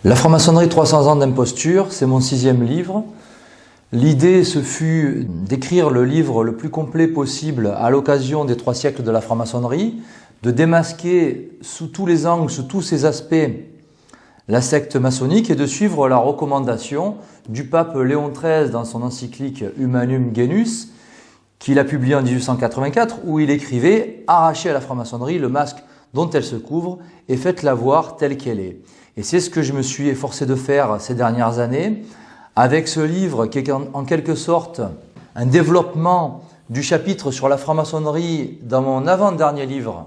La franc-maçonnerie 300 ans d'imposture, c'est mon 6e livre. L'idée, ce fut d'écrire le livre le plus complet possible à l'occasion des 3 siècles de la franc-maçonnerie, de démasquer sous tous les angles, sous tous ses aspects, la secte maçonnique et de suivre la recommandation du pape Léon XIII dans son encyclique Humanum Genus, qu'il a publié en 1884, où il écrivait « Arrachez à la franc-maçonnerie le masque dont elle se couvre et faites-la voir telle qu'elle est ». Et c'est ce que je me suis efforcé de faire ces dernières années, avec ce livre qui est en quelque sorte un développement du chapitre sur la franc-maçonnerie dans mon avant-dernier livre,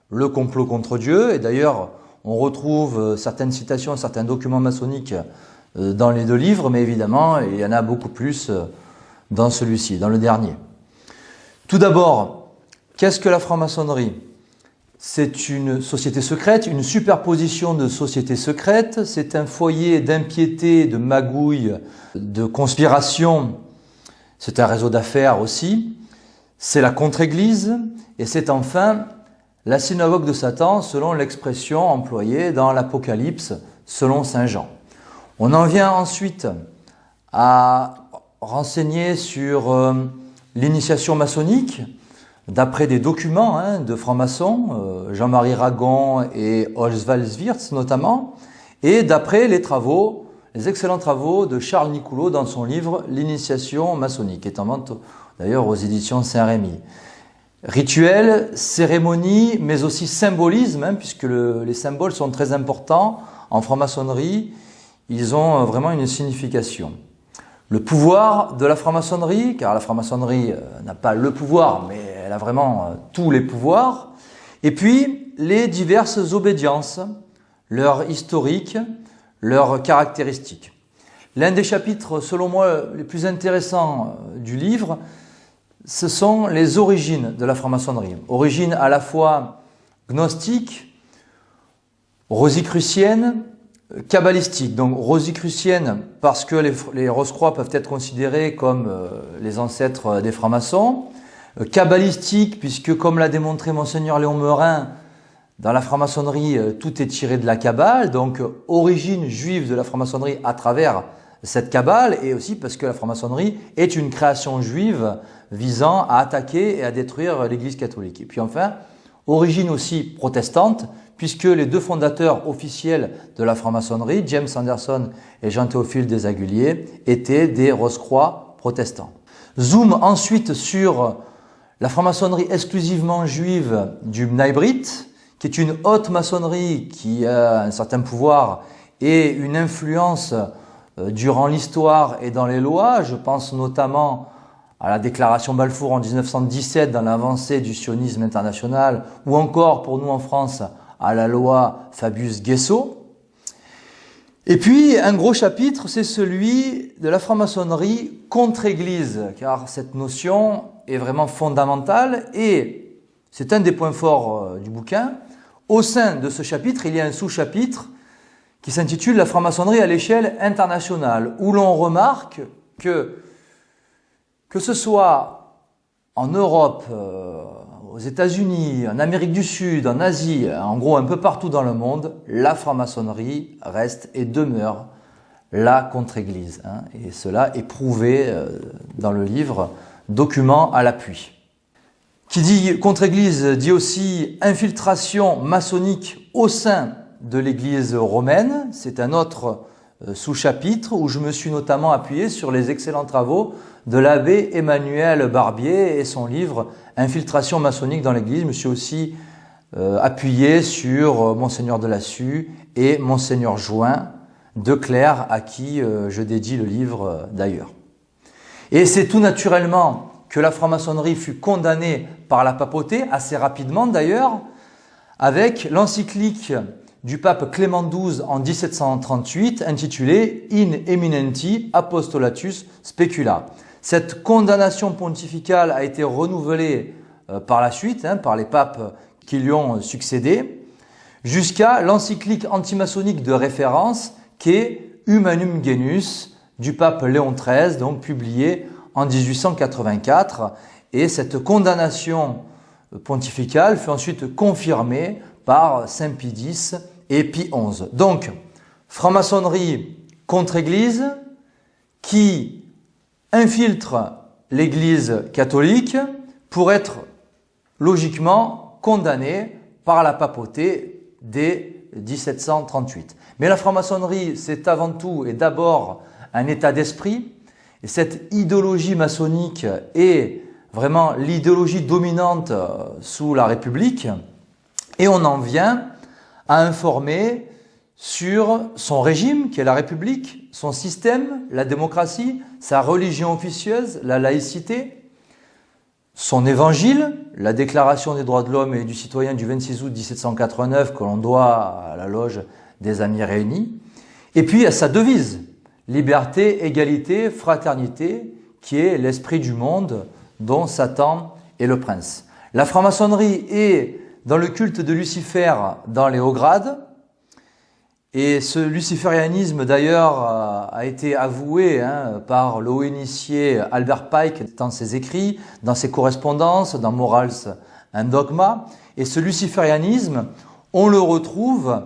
Le complot contre Dieu. Et d'ailleurs, on retrouve certaines citations, certains documents maçonniques dans les 2 livres, mais évidemment, il y en a beaucoup plus dans celui-ci, dans le dernier. Tout d'abord, qu'est-ce que la franc-maçonnerie ? C'est une société secrète, une superposition de sociétés secrètes. C'est un foyer d'impiété, de magouille, de conspiration. C'est un réseau d'affaires aussi. C'est la contre-église. Et c'est enfin la synagogue de Satan, selon l'expression employée dans l'Apocalypse, selon saint Jean. On en vient ensuite à renseigner sur l'initiation maçonnique, d'après des documents de francs-maçons, Jean-Marie Ragon et Oswald Wirtz notamment, et d'après les excellents travaux de Charles Nicoulot dans son livre L'initiation maçonnique, qui est en vente d'ailleurs aux éditions Saint-Rémy. Rituel, cérémonie, mais aussi symbolisme, puisque les symboles sont très importants en franc-maçonnerie, ils ont vraiment une signification. Le pouvoir de la franc-maçonnerie, car la franc-maçonnerie n'a pas le pouvoir, mais elle a vraiment tous les pouvoirs. Et puis, les diverses obédiences, leur historique, leurs caractéristiques. L'un des chapitres, selon moi, les plus intéressants du livre, ce sont les origines de la franc-maçonnerie. Origines à la fois gnostiques, rosicruciennes, kabbalistique, donc rosicrucienne parce que les Rose-Croix peuvent être considérés comme les ancêtres des francs-maçons, kabbalistique puisque comme l'a démontré Monseigneur Léon Meurin, dans la franc-maçonnerie tout est tiré de la Kabbale, donc origine juive de la franc-maçonnerie à travers cette Kabbale, et aussi parce que la franc-maçonnerie est une création juive visant à attaquer et à détruire l'Église catholique. Et puis enfin, origine aussi protestante, puisque les 2 fondateurs officiels de la franc-maçonnerie, James Anderson et Jean-Théophile Desaguliers, étaient des Rose-Croix protestants. Zoom ensuite sur la franc-maçonnerie exclusivement juive du Bnai Brit, qui est une haute maçonnerie qui a un certain pouvoir et une influence durant l'histoire et dans les lois. Je pense notamment à la déclaration Balfour en 1917 dans l'avancée du sionisme international, ou encore pour nous en France à la loi Fabius-Guessot. Et puis, un gros chapitre, c'est celui de la franc-maçonnerie contre-église, car cette notion est vraiment fondamentale et c'est un des points forts du bouquin. Au sein de ce chapitre, il y a un sous-chapitre qui s'intitule « La franc-maçonnerie à l'échelle internationale », où l'on remarque que ce soit en Europe, aux États-Unis, en Amérique du Sud, en Asie, en gros un peu partout dans le monde, la franc-maçonnerie reste et demeure la contre-église. Et cela est prouvé dans le livre Documents à l'appui. Qui dit contre-église dit aussi infiltration maçonnique au sein de l'église romaine. C'est un autre sous-chapitre où je me suis notamment appuyé sur les excellents travaux de l'abbé Emmanuel Barbier et son livre Infiltration maçonnique dans l'Église. Je me suis aussi appuyé sur Monseigneur de Lassus et Monseigneur Join de Clercq, à qui je dédie le livre d'ailleurs. Et c'est tout naturellement que la franc-maçonnerie fut condamnée par la papauté, assez rapidement d'ailleurs, avec l'encyclique du pape Clément XII en 1738 intitulée In Eminenti Apostolatus Specula. Cette condamnation pontificale a été renouvelée par la suite, par les papes qui lui ont succédé, jusqu'à l'encyclique antimaçonnique de référence qui est Humanum Genus du pape Léon XIII, donc publiée en 1884. Et cette condamnation pontificale fut ensuite confirmée par Saint Pie X et Pie XI. Donc, franc-maçonnerie contre Église qui infiltre l'Église catholique pour être logiquement condamné par la papauté dès 1738. Mais la franc-maçonnerie, c'est avant tout et d'abord un état d'esprit. Et cette idéologie maçonnique est vraiment l'idéologie dominante sous la République. Et on en vient à informer sur son régime, qui est la République, son système, la démocratie, sa religion officieuse, la laïcité, son évangile, la Déclaration des droits de l'homme et du citoyen du 26 août 1789 que l'on doit à la loge des Amis réunis, et puis à sa devise, liberté, égalité, fraternité, qui est l'esprit du monde dont Satan est le prince. La franc-maçonnerie est dans le culte de Lucifer dans les hauts grades, et ce luciférianisme d'ailleurs a été avoué par le haut initié Albert Pike dans ses écrits, dans ses correspondances, dans Morals and Dogma. Et ce luciférianisme, on le retrouve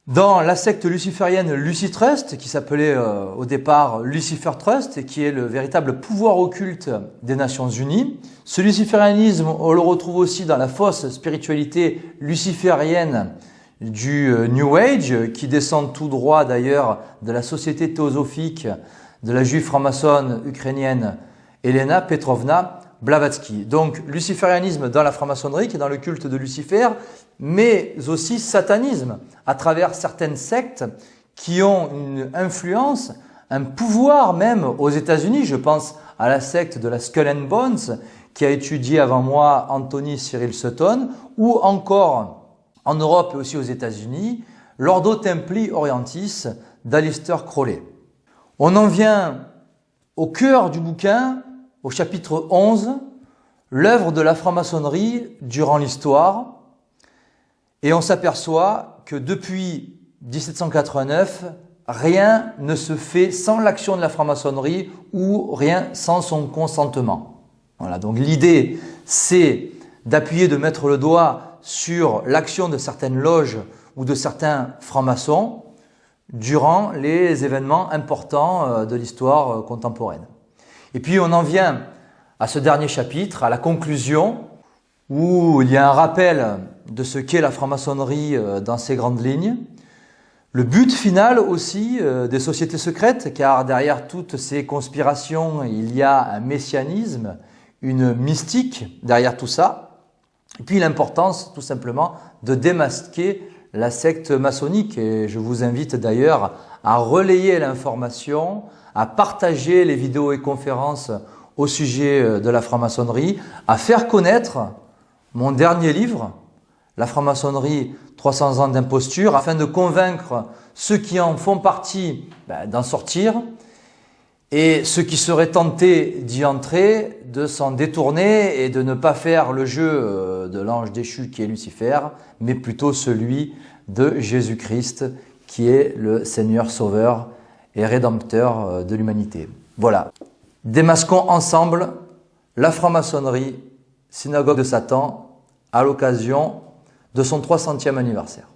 dans la secte luciférienne Lucitrust, qui s'appelait au départ Lucifer Trust, et qui est le véritable pouvoir occulte des Nations Unies. Ce luciférianisme, on le retrouve aussi dans la fausse spiritualité luciférienne du New Age, qui descend tout droit d'ailleurs de la société théosophique de la juive franc-maçonne ukrainienne Elena Petrovna Blavatsky. Donc luciférianisme dans la franc-maçonnerie, qui est dans le culte de Lucifer, mais aussi satanisme à travers certaines sectes qui ont une influence, un pouvoir même aux États-Unis. Je pense à la secte de la Skull and Bones qui a étudié avant moi Anthony Cyril Sutton, ou encore en Europe et aussi aux États-Unis, l'Ordo Templi Orientis d'Aleister Crowley. On en vient au cœur du bouquin, au chapitre 11, l'œuvre de la franc-maçonnerie durant l'histoire, et on s'aperçoit que depuis 1789, rien ne se fait sans l'action de la franc-maçonnerie ou rien sans son consentement. Voilà, donc l'idée, c'est d'appuyer, de mettre le doigt sur l'action de certaines loges ou de certains francs-maçons durant les événements importants de l'histoire contemporaine. Et puis on en vient à ce dernier chapitre, à la conclusion, où il y a un rappel de ce qu'est la franc-maçonnerie dans ses grandes lignes, le but final aussi des sociétés secrètes, car derrière toutes ces conspirations, il y a un messianisme, une mystique derrière tout ça. Et puis l'importance tout simplement de démasquer la secte maçonnique. Et je vous invite d'ailleurs à relayer l'information, à partager les vidéos et conférences au sujet de la franc-maçonnerie, à faire connaître mon dernier livre, La franc-maçonnerie, 300 ans d'imposture, afin de convaincre ceux qui en font partie d'en sortir, et ceux qui seraient tentés d'y entrer, de s'en détourner et de ne pas faire le jeu de l'ange déchu qui est Lucifer, mais plutôt celui de Jésus-Christ qui est le Seigneur Sauveur et Rédempteur de l'humanité. Voilà. Démasquons ensemble la franc-maçonnerie, synagogue de Satan, à l'occasion de son 300e anniversaire.